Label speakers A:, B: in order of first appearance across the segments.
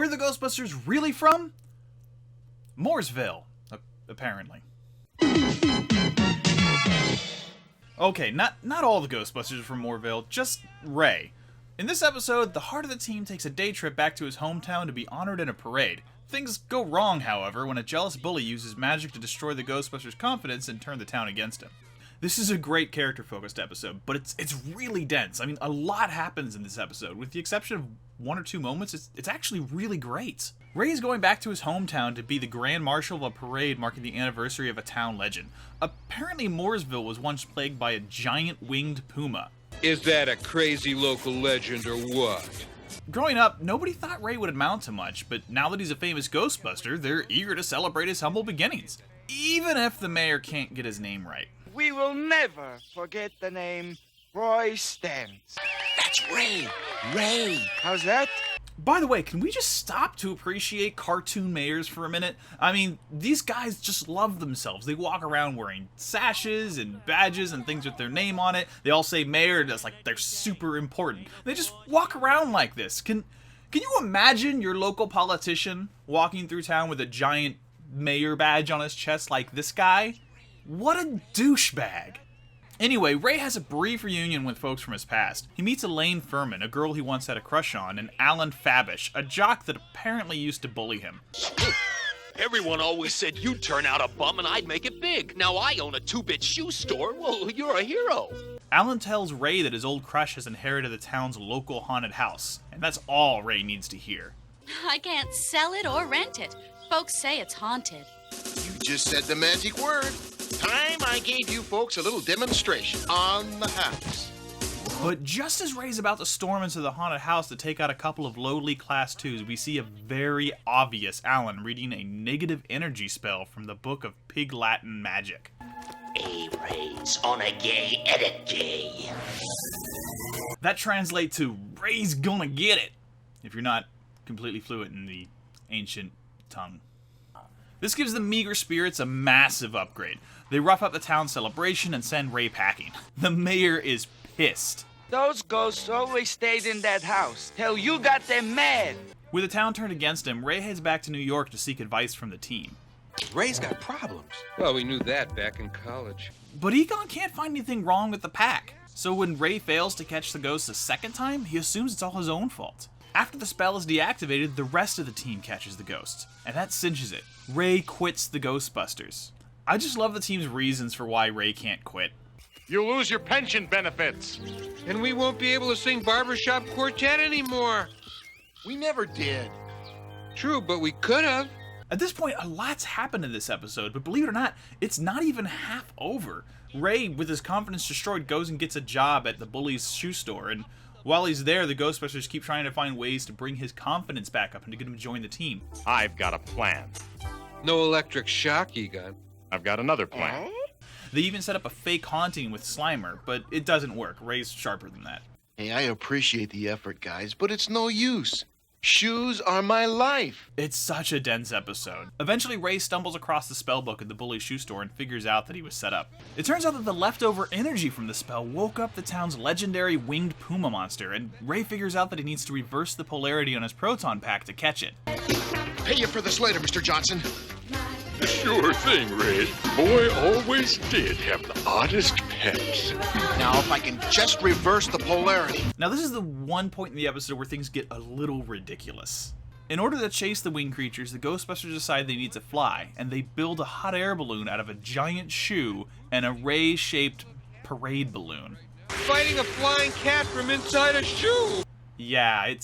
A: Where are the Ghostbusters really from? Mooresville, apparently. Okay, not all the Ghostbusters are from Moorville, just Ray. In this episode, the heart of the team takes a day trip back to his hometown to be honored in a parade. Things go wrong, however, when a jealous bully uses magic to destroy the Ghostbusters' confidence and turn the town against him. This is a great character-focused episode, but it's really dense. I mean, a lot happens in this episode. With the exception of one or two moments, it's actually really great. Ray is going back to his hometown to be the Grand Marshal of a parade marking the anniversary of a town legend. Apparently, Mooresville was once plagued by a giant winged puma.
B: Is that a crazy local legend or what?
A: Growing up, nobody thought Ray would amount to much, but now that he's a famous Ghostbuster, they're eager to celebrate his humble beginnings. Even if the mayor can't get his name right.
C: We will never forget the name Roy Stantz.
D: That's Ray! Ray!
C: How's that?
A: By the way, can we just stop to appreciate cartoon mayors for a minute? I mean, these guys just love themselves. They walk around wearing sashes and badges and things with their name on it. They all say mayor just like they're super important. They just walk around like this. Can you imagine your local politician walking through town with a giant mayor badge on his chest like this guy? What a douchebag. Anyway, Ray has a brief reunion with folks from his past. He meets Elaine Furman, a girl he once had a crush on, and Alan Fabish, a jock that apparently used to bully him.
D: Everyone always said you'd turn out a bum and I'd make it big. Now I own a 2-bit shoe store. Well, you're a hero.
A: Alan tells Ray that his old crush has inherited the town's local haunted house, and that's all Ray needs to hear.
E: I can't sell it or rent it. Folks say it's haunted.
F: You just said the magic word. Time I gave you folks a little demonstration on the house.
A: But just as Ray's about to storm into the haunted house to take out a couple of lowly Class 2s, we see a very obvious Alan reading a negative energy spell from the Book of Pig Latin Magic.
D: A-Rays on a gay edit gay.
A: That translates to, Ray's gonna get it, if you're not completely fluent in the ancient tongue. This gives the meager spirits a massive upgrade. They rough up the town celebration and send Ray packing. The mayor is pissed.
C: Those ghosts always stayed in that house till you got them mad.
A: With the town turned against him, Ray heads back to New York to seek advice from the team.
F: Ray's got problems.
B: Well, we knew that back in college.
A: But Egon can't find anything wrong with the pack. So when Ray fails to catch the ghosts a second time, he assumes it's all his own fault. After the spell is deactivated, the rest of the team catches the ghosts, and that cinches it. Ray quits the Ghostbusters. I just love the team's reasons for why Ray can't quit.
G: You lose your pension benefits.
B: And we won't be able to sing Barbershop Quartet anymore.
F: We never did.
B: True, but we could have.
A: At this point, a lot's happened in this episode, but believe it or not, it's not even half over. Ray, with his confidence destroyed, goes and gets a job at the bully's shoe store, and while he's there, the Ghostbusters keep trying to find ways to bring his confidence back up and to get him to join the team.
G: I've got a plan.
B: No electric shock, Egon.
G: I've got another plan.
A: They even set up a fake haunting with Slimer, but it doesn't work. Ray's sharper than that.
F: Hey, I appreciate the effort, guys, but it's no use. Shoes are my life.
A: It's such a dense episode. Eventually, Ray stumbles across the spell book at the bully shoe store and figures out that he was set up. It turns out that the leftover energy from the spell woke up the town's legendary winged puma monster, and Ray figures out that he needs to reverse the polarity on his proton pack to catch it.
F: Pay you for this later, Mr. Johnson.
H: Sure thing, Ray. Boy always did have the oddest pets.
F: Now, if I can just reverse the polarity.
A: Now, this is the one point in the episode where things get a little ridiculous. In order to chase the winged creatures, the Ghostbusters decide they need to fly, and they build a hot air balloon out of a giant shoe and a Ray-shaped parade balloon.
B: Fighting a flying cat from inside a shoe!
A: Yeah,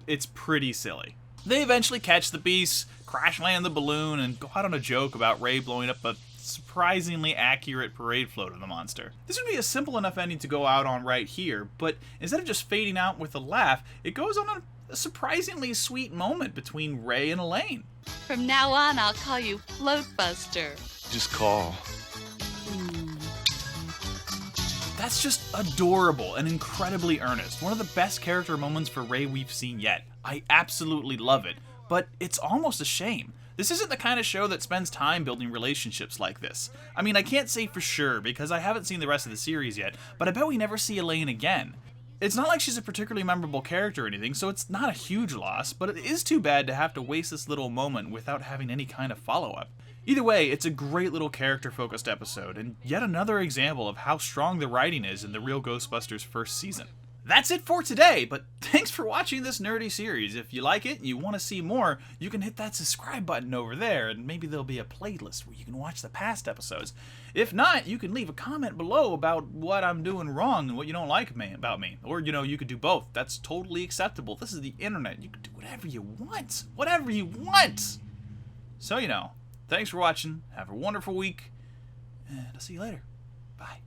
A: it's pretty silly. They eventually catch the beast, crash land the balloon, and go out on a joke about Ray blowing up a surprisingly accurate parade float of the monster. This would be a simple enough ending to go out on right here, but instead of just fading out with a laugh, it goes on a surprisingly sweet moment between Ray and Elaine.
E: From now on, I'll call you Floatbuster.
F: Just call.
A: That's just adorable and incredibly earnest. One of the best character moments for Ray we've seen yet. I absolutely love it, but it's almost a shame. This isn't the kind of show that spends time building relationships like this. I mean, I can't say for sure because I haven't seen the rest of the series yet, but I bet we never see Elaine again. It's not like she's a particularly memorable character or anything, so it's not a huge loss, but it is too bad to have to waste this little moment without having any kind of follow-up. Either way, it's a great little character-focused episode, and yet another example of how strong the writing is in the Real Ghostbusters first season. That's it for today, but thanks for watching this nerdy series. If you like it and you want to see more, you can hit that subscribe button over there, and maybe there'll be a playlist where you can watch the past episodes. If not, you can leave a comment below about what I'm doing wrong and what you don't like about me. Or, you could do both. That's totally acceptable. This is the internet. You can do whatever you want. Whatever you want! So, thanks for watching. Have a wonderful week, and I'll see you later. Bye.